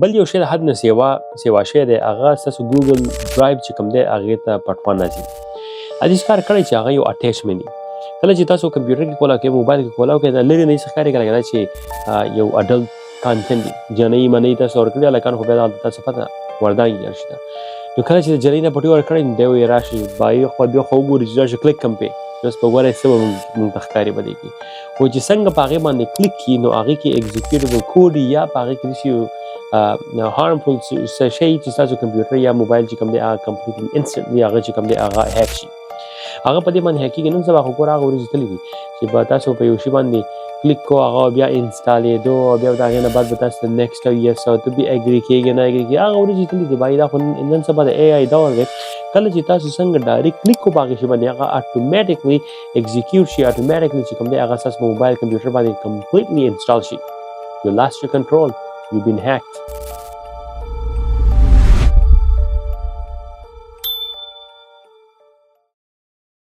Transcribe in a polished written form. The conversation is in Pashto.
بل یو شی د حد نه سیوا شی دی هغه ستاسو ګوګل ډرایو چې کوم دی هغې ته پټوان راځي. حدیث کار کړی چې هغه یو اټیچمنټ وي. کله چې تاسو کمپیوټر کې کولاو کوئ، موبایل کې کولاو کوئ، د لرې نه یې څه ښکاري لکه دا چې یو اډلټ کانټینټ دی، جنۍ منۍ تاسو ورکړي هلکان خو بیا دغلته تاسو پته وردانګي هر شي ته. نو کله چې د جنۍ نه پټي ورکړی نو دی وایي راشي بایي خو بیا خو وګوري چې راشي کلیک کم پې بس په ګوره څه به مونږ ته ښکاري به دې کې. خو چې څنګه په هغې باندې کلیک کړي نو هغې کې ایګزیکیوټیبل کوډ یا په هغې کې داسې هارمفل څه شی چې ستاسو کمپیوټر یا موبایل چې کوم دی هغه کمپلیټلي انسټنټلي هغه چې کوم دی هغه هیک شي. هغه په دې باندې هیک کېږي. نن سبا خو ګوره هغه ورځې تللي دي چې به تاسو په یو شي باندې کلیک کو هغه بیا انسټالېدو او بیا د هغې نه بعد به تاسو ته نیکسټ او یس او ته بیا اګري کېږي نه اګري کېږي. هغه ورځې تللي دي بایي. دا خو نن سبا د اے آی دور دی. کله چې تاسو څنګه ډایرکټ کلیک کو په هغې شي باندې هغه اټومیټیکلي ایګزیکیوټ شي، اټومیټیکلي چې کوم دی هغه ستاسو موبایل کمپیوټر باندې کمپلیټلي انسټال شي. You lost your control. You've been hacked.